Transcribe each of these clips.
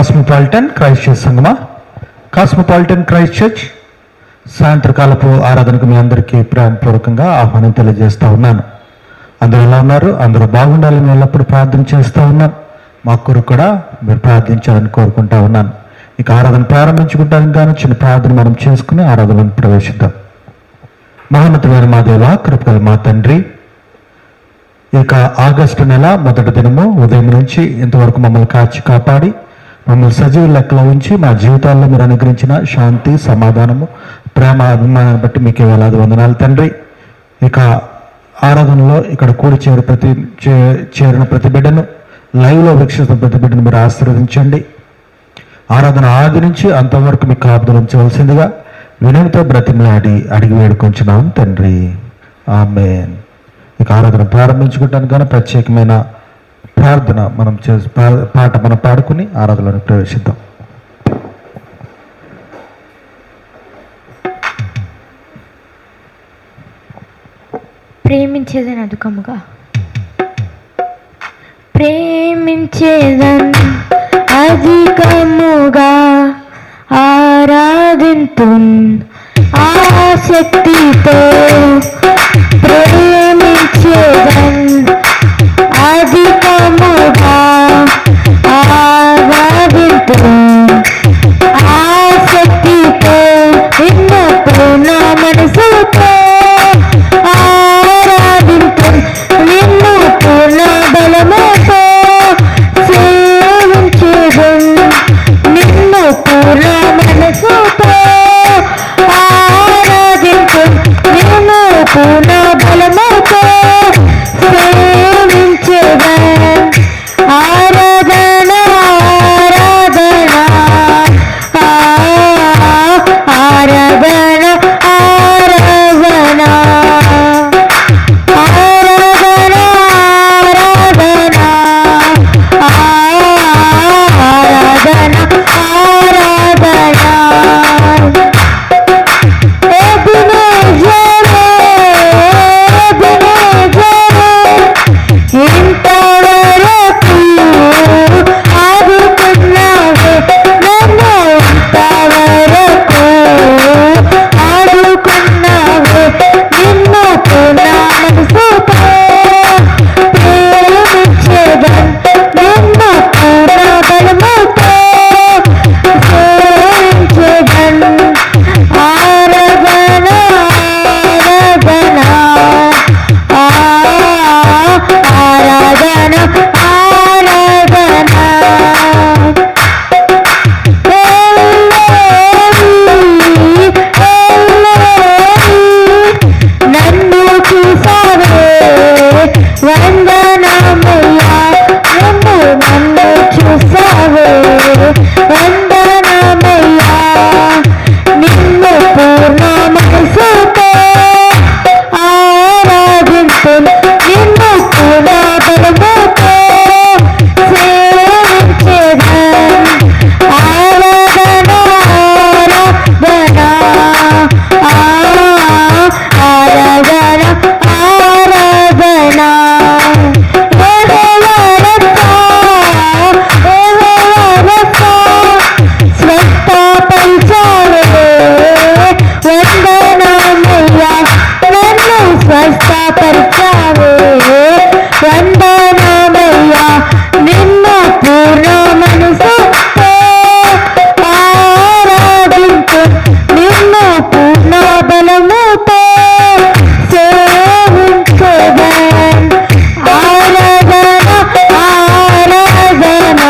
Cosmopolitan Christ church సంగమా, cosmopolitan Christ church సాయంత్రకాలపు ఆరాధనకు మీ అందరికీ ప్రేమపూర్వకంగా ఆహ్వానం తెలియజేస్తూ ఉన్నాను. అందరూ ఎలా ఉన్నారు? అందరూ బాగుండాలని ఎల్లప్పుడూ ప్రార్థన చేస్తూ ఉన్నాను. మా కొరకు కూడా మీరు ప్రార్థించాలని కోరుకుంటా ఉన్నాను. ఇక ఆరాధన ప్రారంభించుకుంటానికి గాను చిన్న ప్రార్థన మనం చేసుకుని ఆరాధనను ప్రవేశిద్దాం. మహోన్నతమైన మా దేవ, కృపగల మా తండ్రి, ఇక ఆగస్టు నెల మొదటి దినము ఉదయం నుంచి ఇంతవరకు మమ్మల్ని కాచి కాపాడి మమ్మల్ని సజీవ లెక్కలో ఉంచి మా జీవితాల్లో మీరు అనుగ్రహించిన శాంతి, సమాధానము, ప్రేమ, అభిమానాన్ని బట్టి మీకు వేలాది వందనాలు తండ్రి. ఇక ఆరాధనలో ఇక్కడ కూడి చేరిన ప్రతి బిడ్డను, లైవ్లో వీక్షిస్తున్న ప్రతి బిడ్డను మీరు ఆశీర్వదించండి. ఆరాధన ఆది నుంచి అంతవరకు మీకు కాపుదలు ఉంచవలసిందిగా వినయంతో బ్రతిమలాడి అడిగి వేడుకొంచున్నాం తండ్రి, ఆమేన్. ఇక ఆరాధన ప్రారంభించుకోవడానికి కానీ ప్రత్యేకమైన ప్రార్థన మనం పాట మనం పాడుకుని ఆరాధనలో ప్రవేశిద్దాం. ప్రేమించేదని అదుకముగా ప్రేమించేదన్ అధికముగా ఆరాధింతున్ ఆసక్తితో ప్రేమించేదన్ అధికముగా ఆరాధింతున్ ఆసక్తితో నిన్ను పూర్ణ మనసుతో ఆరాధింతున్ నిన్ను పూర్ణ బలముతో సేవించేదన్ నిన్ను పూర్ణ మనసుతో ఆరాధింతున్ నిన్ను పూర్ణ బలముతో సేవించేదన్ ఆరాధన ఆరాధన ఆరాధన ఆరాధన ఆరాధన ఆరాధన ఆరాధన ఇంతవరకు ఆదుకున్నావే నన్ను, ఇంతవరకు ఆదుకున్నావే నిన్ను పూర్ణ మనసుతో ప్రేమించేదన్ నిన్ను పూర్ణ బలముతో సేవించేదన్ ఆరాధన ఆరాధన ఆరాధన ఆరాధన నన్ను చూసావే వందనమయ్యా, నన్ను చూసావే వందనమయ్యా, నిన్ను పూర్ణ మనసుతో ఆరాధింతున్ నిన్ను పూర్ణ బలముతో సేవించేదన్ ఆరాధన ఆరాధన ఆరాధన ఆరాధన స్వస్థపరిచావే వందనమయ్యా, నన్ను స్వస్థపరిచావే వందనమయ్యా, నిన్ను పూర్ణ మనసుతో ఆరాధింతున్ నిన్ను పూర్ణ బలముతో సేవించెదన్ ఆరాధన ఆరాధన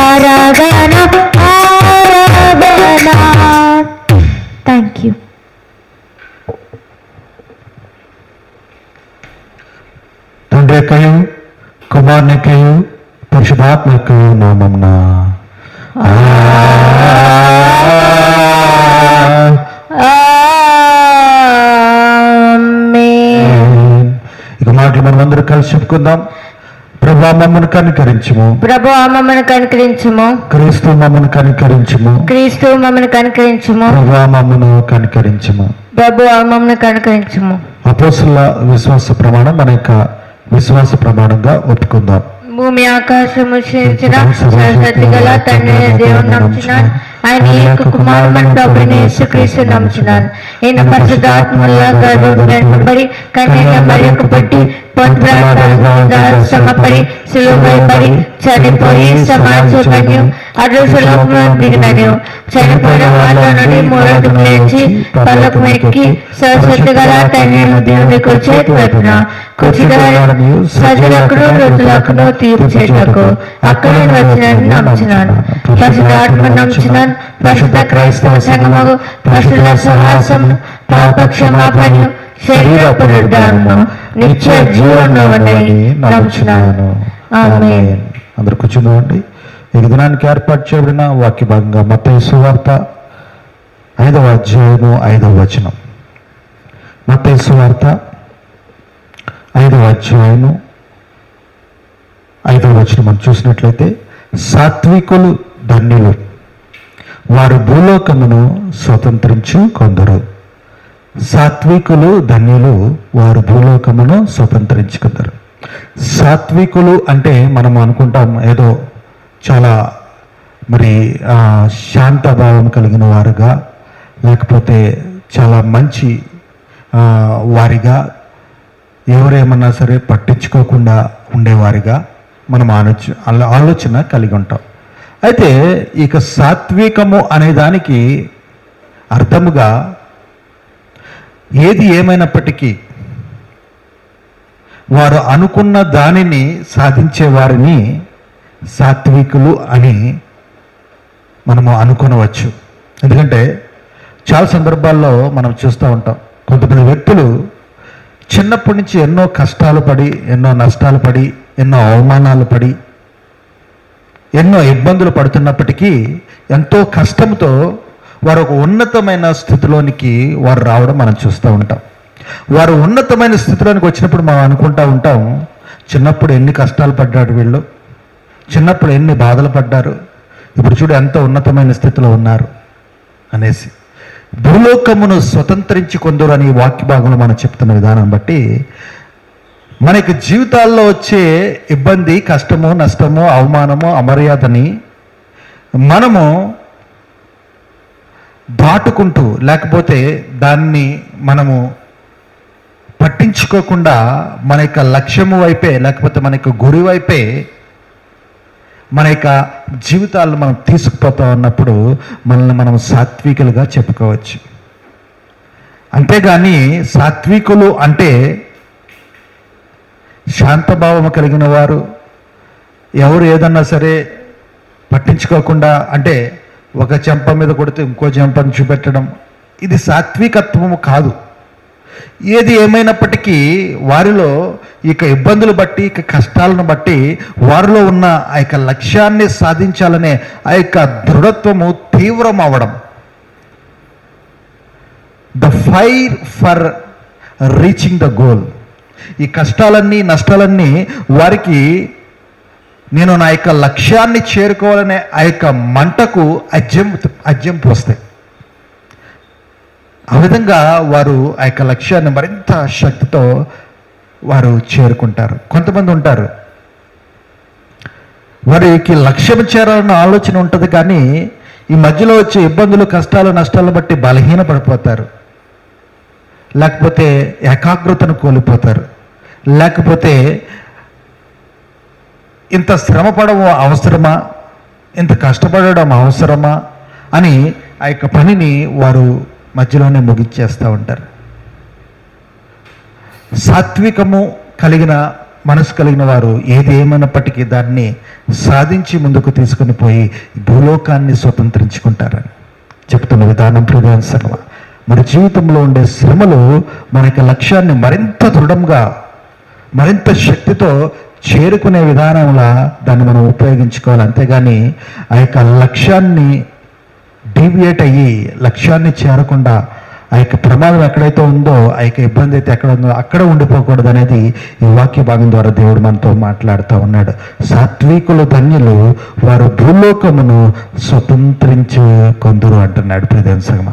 ఆరాధన ఆరాధన. Thank you. తండ్రికయు కుమారునికయు పరిశుద్ధాత్మకయు నామమున ఆమేన్. ఇక మాటలు మనం అందరూ కలిసి చెప్పుకుందాం. ప్రభువా మమ్మల్ని కనికరించుము, ప్రభువా మమ్మల్ని కనికరించుము, క్రీస్తు మమ్మల్ని కనికరించుము, క్రీస్తు మమ్మల్ని కనికరించుము, ప్రభువా మమ్మను కనికరించుము. ప్రభువా మమ్మల్ని కనికరించుము. అపోస్తుల విశ్వాస ప్రమాణం మన యొక్క విశ్వాస ప్రమాణంగా ఒప్పుకుందాం. భూమి ఆకాశము సృష్టించిన సర్వశక్తి గల తండ్రి దేవుని నమ్ముచున్నాను. ఆయన ఏక కుమారుడు ప్రభుని యేసుక్రీస్తు నమ్ముచున్నాను. ఈయన పరిశుద్ధాత్మల గర్భంబడి కన్యక మరియకు పుట్టి శ్రమపడి సిలువపడి చనిపోయి సమాజమని అదృశ్యలోకములో దిగినను. చనిపోయిన వాళ్ళ నుండి మూడో లేచి పళ్ళకు ఎక్కి సరస్వతి గల తండ్రి దేవుని చేతి వైపున సజలకును ఋతులకును తీర్పు చేటకు అక్కడ వచ్చిన నమ్ముచున్నాను. పరిశుద్ధాత్మ నమ్ముచున్నాను. పరిశుద్ధ క్రైస్తవ సంఘము పరిశుద్ధ సహాసము పాప క్షమాపణ శరీర పునరుద్ధారము నిత్య జీవనంలో ఉన్నది నమ్ముచున్నాను. ఆమేన్. అందరు కూర్చుందామండి. ఈ దినానికి ఏర్పాటు చేయబడిన వాక్య భాగంగా మత్తయి సువార్త 5వ అధ్యాయము 5వ వచనం. మత్తయి సువార్త 5వ అధ్యాయము 5వ వచనం మనం చూసినట్లయితే, సాత్వికులు ధన్యులు, వారు భూలోకమును స్వతంత్రించు కొందరు. సాత్వికులు ధన్యులు, వారు భూలోకమును స్వతంత్రించుకుందరు. సాత్వికులు అంటే మనం అనుకుంటాం ఏదో చాలా మరి శాంతభావం కలిగిన వారుగా, లేకపోతే చాలా మంచి వారిగా, ఎవరేమన్నా సరే పట్టించుకోకుండా ఉండేవారిగా మనం ఆలోచన కలిగి ఉంటాం. అయితే ఇక సాత్వికము అనే దానికి అర్థముగా ఏది ఏమైనప్పటికీ వారు అనుకున్న దానిని సాధించే వారిని సాత్వికులు అని మనము అనుకొనవచ్చు. ఎందుకంటే చాలా సందర్భాల్లో మనం చూస్తూ ఉంటాం, కొంతమంది వ్యక్తులు చిన్నప్పటి నుంచి ఎన్నో కష్టాలు పడి, ఎన్నో నష్టాలు పడి, ఎన్నో అవమానాలు పడి, ఎన్నో ఇబ్బందులు పడుతున్నప్పటికీ ఎంతో కష్టంతో వారు ఒక ఉన్నతమైన స్థితిలోనికి వారు రావడం మనం చూస్తూ ఉంటాం. వారు ఉన్నతమైన స్థితిలోనికి వచ్చినప్పుడు మనం అనుకుంటూ ఉంటాం, చిన్నప్పుడు ఎన్ని కష్టాలు పడ్డాడు వీళ్ళు, చిన్నప్పుడు ఎన్ని బాధలు పడ్డారు, ఇప్పుడు చూడు ఎంత ఉన్నతమైన స్థితిలో ఉన్నారు అనేసి. భూలోకమును స్వతంత్రించి కొందరు అని వాక్య భాగంలో మనం చెప్తున్న విధానం బట్టి మనకి జీవితాల్లో వచ్చే ఇబ్బంది, కష్టము, నష్టము, అవమానము, అమర్యాదని మనము దాటుకుంటూ, లేకపోతే దాన్ని మనము పట్టించుకోకుండా మన యొక్క లక్ష్యము వైపే, లేకపోతే మన యొక్క గురి వైపే మన యొక్క జీవితాలను మనం తీసుకుపోతా ఉన్నప్పుడు మనల్ని మనం సాత్వికులుగా చెప్పుకోవచ్చు. అంతేగాని సాత్వికులు అంటే శాంతభావము కలిగిన వారు, ఎవరు ఏదన్నా సరే పట్టించుకోకుండా, అంటే ఒక చెంప మీద కొడితే ఇంకో చెంపను చూపెట్టడం, ఇది సాత్వికత్వము కాదు. ఏది ఏమైనప్పటికీ వారిలో ఇక ఇబ్బందులు బట్టి, ఇక కష్టాలను బట్టి వారిలో ఉన్న ఆ యొక్క లక్ష్యాన్ని సాధించాలనే ఆ యొక్క దృఢత్వము తీవ్రం అవ్వడం, the fire for reaching the goal. ఈ కష్టాలన్నీ, నష్టాలన్నీ వారికి నేను నా యొక్క లక్ష్యాన్ని చేరుకోవాలనే ఆ యొక్క మంటకు అజ్యం పోస్తాయి. ఆ విధంగా వారు ఆ యొక్క లక్ష్యాన్ని మరింత శక్తితో వారు చేరుకుంటారు. కొంతమంది ఉంటారు, వారికి లక్ష్యం చేరాలన్న ఆలోచన ఉంటుంది, కానీ ఈ మధ్యలో వచ్చే ఇబ్బందులు, కష్టాలు, నష్టాలను బట్టి బలహీన పడిపోతారు, లేకపోతే ఏకాగ్రతను కోల్పోతారు, లేకపోతే ఇంత శ్రమ పడడం అవసరమా, ఇంత కష్టపడడం అవసరమా అని ఆ యొక్క పనిని వారు మధ్యలోనే ముగించేస్తూ ఉంటారు. సాత్వికము కలిగిన మనసు కలిగిన వారు ఏది ఏమైనప్పటికీ దాన్ని సాధించి ముందుకు తీసుకుని పోయి భూలోకాన్ని స్వతంత్రించుకుంటారని చెప్తున్న విధానం ప్రియసంగమ. మన జీవితంలో ఉండే శ్రమలు మన యొక్క లక్ష్యాన్ని మరింత దృఢంగా, మరింత శక్తితో చేరుకునే విధానంలో దాన్ని మనం ఉపయోగించుకోవాలి. అంతేగాని ఆ యొక్క లక్ష్యాన్ని డీవియేట్ అయ్యి లక్ష్యాన్ని చేరకుండా ఆ యొక్క ప్రమాదం ఎక్కడైతే ఉందో, ఆ యొక్క ఇబ్బంది అయితే ఎక్కడ ఉందో అక్కడ ఉండిపోకూడదు అనేది ఈ వాక్య భాగం ద్వారా దేవుడు మనతో మాట్లాడుతూ ఉన్నాడు. సాత్వికులు ధన్యులు, వారు భూలోకమును స్వతంత్రించి కొందరు అంటున్నాడు ప్రియసంగమ.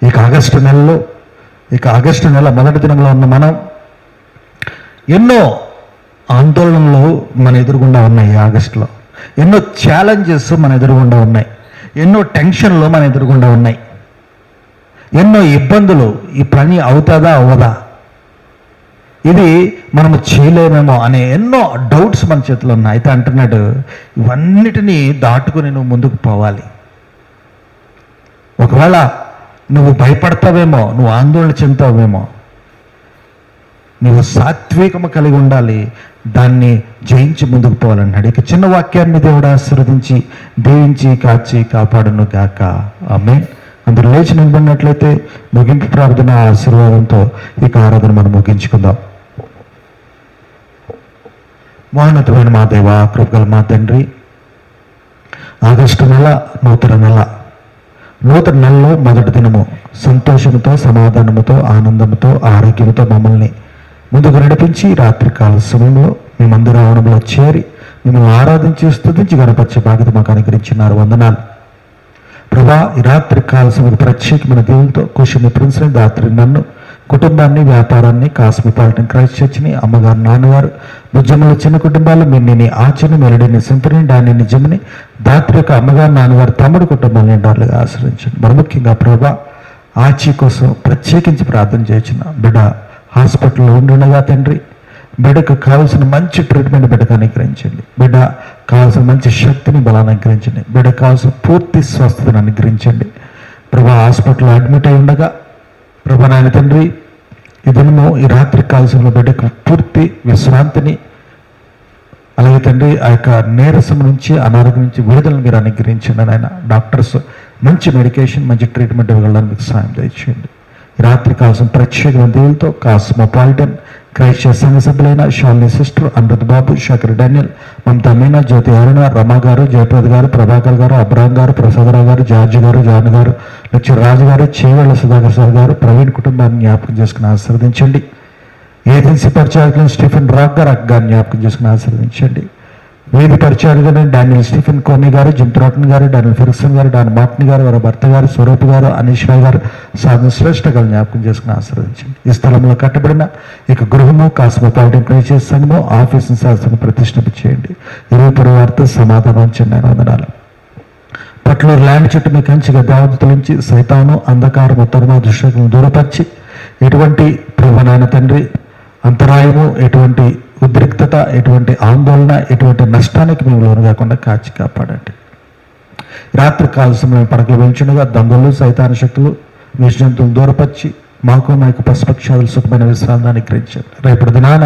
ఇక ఆగస్టు నెల మొదటి దినంలో ఉన్న మనం ఎన్నో ఆందోళనలు మన ఎదురుగుండా ఉన్నాయి. ఆగస్టులో ఎన్నో ఛాలెంజెస్ మన ఎదురుగుండా ఉన్నాయి. ఎన్నో టెన్షన్లు మన ఎదురుగుండా ఉన్నాయి. ఎన్నో ఇబ్బందులు. ఈ పని అవుతుందా అవ్వదా, ఇది మనము చేయలేమేమో అనే ఎన్నో డౌట్స్ మన చేతిలో ఉన్నాయి. అయితే అంటున్నాడు, ఇవన్నిటినీ దాటుకుని నువ్వు ముందుకు పోవాలి. ఒకవేళ నువ్వు భయపడతావేమో, నువ్వు ఆందోళన చెందుతావేమో, నువ్వు సాత్వికము కలిగి ఉండాలి, దాన్ని జయించి ముందుకు పోవాలన్నాడు. ఇక చిన్న వాక్యాన్ని దేవుడు ఆశీర్వదించి దీవించి కాచి కాపాడును గాక. ఆమేన్. అందరూ లేచి నిలబడినట్లయితే ముగింపు ప్రార్థన ఆశీర్వాదంతో ఇక ఆరాధన మనం ముగించుకుందాం. మహోన్నతమైన మా దేవ, కృపగల మా తండ్రి, ఆగస్టు నెల నూతన నెల. నూతన నెలలో మొదటి దినము సంతోషంతో, సమాధానముతో, ఆనందంతో, ఆరోగ్యంతో మమ్మల్ని ముందుకు నడిపించి రాత్రికాల సమయంలో మేమందరూ ఆవరణంలో చేరి మిమ్మల్ని ఆరాధించి స్తుతించి గణపరిచే బాధ్యత మాకు అనుగ్రహించినారు. వందనాలు ప్రభా. ఈ రాత్రికాల సమయం ప్రత్యేకమైన దేవులతో కుషిని ప్రిన్స్ని, దాత్రి నన్ను, కుటుంబాన్ని, వ్యాపారాన్ని, కాస్మోపాలిటన్ క్రైస్ట్ చర్చిని, అమ్మగారు, నాన్నగారు, బుజ్జమ్మల చిన్న కుటుంబాలు, మిన్నిని, ఆచని, మెలడిని, సింపని, డాని, నిజమని, దాత్రి యొక్క అమ్మగారు, నాన్నగారు, తమ్ముడు కుటుంబాన్ని ఎండారులుగా ఆశ్రయించండి. మరి ముఖ్యంగా ప్రభా, ఆచి కోసం ప్రత్యేకించి ప్రార్థన చేయించిన బిడ్డ హాస్పిటల్లో ఉండుండగా తండ్రి, బిడ్డకు కావాల్సిన మంచి ట్రీట్మెంట్ బిడ్డకు అనుగ్రహించండి. బిడ్డ కావాల్సిన మంచి శక్తిని, బలాన్ని అనుగ్రహించండి. బిడ్డకు కావాల్సిన పూర్తి స్వస్థతను అనుగ్రహించండి. ప్రభా, హాస్పిటల్లో అడ్మిట్ అయి ఉండగా ప్రభా నాయన తండ్రి, ఈ దినము ఈ రాత్రి కాల్సిన బిడ్డకు పూర్తి విశ్రాంతిని, అలాగే తండ్రి ఆ యొక్క నీరసం నుంచి, అనారోగ్యం నుంచి విడుదలను మీరు అనుగ్రహించండి. నాయన డాక్టర్స్ మంచి మెడికేషన్, మంచి ట్రీట్మెంట్ ఇవ్వగలని మీకు సాయం దయచేయండి. ఈ రాత్రి కావాల్సిన ప్రత్యేకమైన దేవులతో కాస్మోపాలిటన్ క్రైస్ట్ సంఘ సభ్యులైన షాలిని సిస్టర్, అమృత్ బాబు, శేఖర్ డానియల్, మమతా మీనా, జ్యోతి అరుణ, రమా గారు, జయప్రద గారు, ప్రభాకర్ గారు, అబ్రాహం గారు, ప్రసాదరావు గారు, జార్జి గారు, జాన్ గారు, లక్ష్మీ రాజు గారు, చేవేళ్ల సుధాకర్ సార్ గారు, ప్రవీణ్ కుటుంబాన్ని జ్ఞాపకం చేసుకుని ఆశీర్వదించండి. ఏజెన్సీ పరిచారకులను స్టీఫెన్ రాక్ గారు, అక్క జ్ఞాపకం చేసుకుని ఆశీర్వదించండి. వీధి పరిచారకులు డానియల్ స్టీఫెన్ కోని గారు, జింత్రాటన్ గారు, డానియల్ ఫెర్గుసన్ గారు, డాన్ మార్టిన్ గారు, వారి భర్త గారు, స్వరూప్ గారు, అనీష్ రాయ్ గారు, సాధన శ్రేష్ఠ గారు జ్ఞాపకం చేసుకుని ఆశీర్వదించండి. ఈ స్థలంలో కట్టబడిన ఇక గృహము, కాస్మోపాలిటన్ క్రైస్ట్ సంఘము, ఆఫీసు శాస్త్రం ప్రతిష్ఠింప చేయండి. ఇరువురు వారితో సమాధానం చెందిన వందనాలు. పట్లూరు ల్యాండ్ చుట్టూ మీ కంచిగా దేవతల నుంచి సైతాను, అంధకారము, తరుమ దృశ్యలను దూరపరిచి ఎటువంటి ప్రభానాయన తండ్రి అంతరాయము, ఎటువంటి ఉద్రిక్తత, ఎటువంటి ఆందోళన, ఎటువంటి నష్టానికి మేము లోను కాకుండా కాచి కాపాడండి. రాత్రి కాల సమయం పడకలు వెంచుండగా దొంగలు, సైతాన శక్తులు, విషజంతువులు దూరపరిచి మాకు మా యొక్క పశుపక్షాదులు సుఖమైన విశ్రాంతాన్ని గ్రహించండి. రేపటి దినాన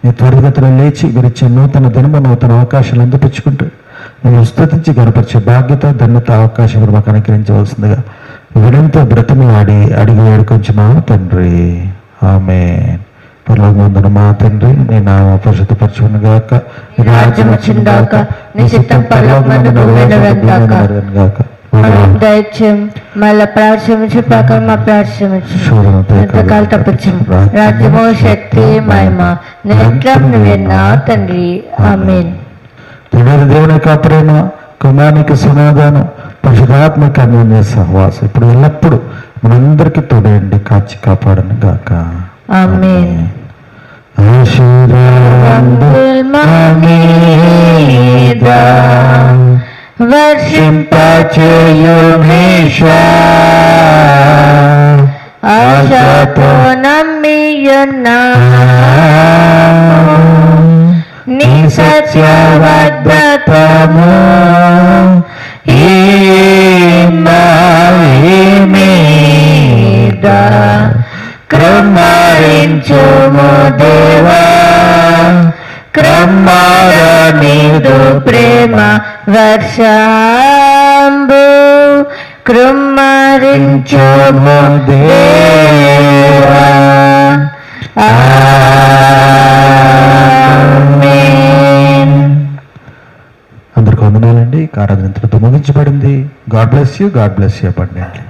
మీ త్వరితగతిలో లేచి విరిచే నూతన దినము, నూతన అవకాశాలు అందిపుచ్చుకుంటూ మేము స్తుతించి గనపరిచే బాధ్యత, ధన్యత, అవకాశం మాకు అనుగ్రహించవలసిందిగా వినంతో బ్రతిమలాడి అడిగి వేడుకొంచున్నాము తండ్రి. ఆమేన్. పరలోకమందున్న మా తండ్రి, నీ నామము పరిశుద్ధపరచును గాక, నీ రాజ్యం వచ్చును గాక, నీ చిత్తం పరలోకమందు నెరవేరును గాక. దయచేయం మళ్ళా ప్రార్థించు ప్రకారం మా ప్రార్థించు తప్పించు రాజ్యము, శక్తి, మహిమ నిత్యం నువ్వేనా తండ్రి. ఆమేన్. తండ్రి దేవుని యొక్క ప్రేమ, కుమారునికి సమాధానం, పరిశుద్ధాత్మక అన్యోన్య సహవాసం ఇప్పుడు ఎల్లప్పుడు మనందరికీ తోడేయండి, కాచి కాపాడను గాక. ఆమేన్. ఆశతో నమ్మియున్నా నీ సత్యవద్దతము మీద క్రమరించుము దేవా, క్రమర నీదు ప్రేమ వర్షంబు కృమ్మరించుము దేవా. ఆమేన్. అందరికీ వందనాలండి. ఆరాధన ఇంతటితో ముగించబడింది. God bless you, God bless you. పండి.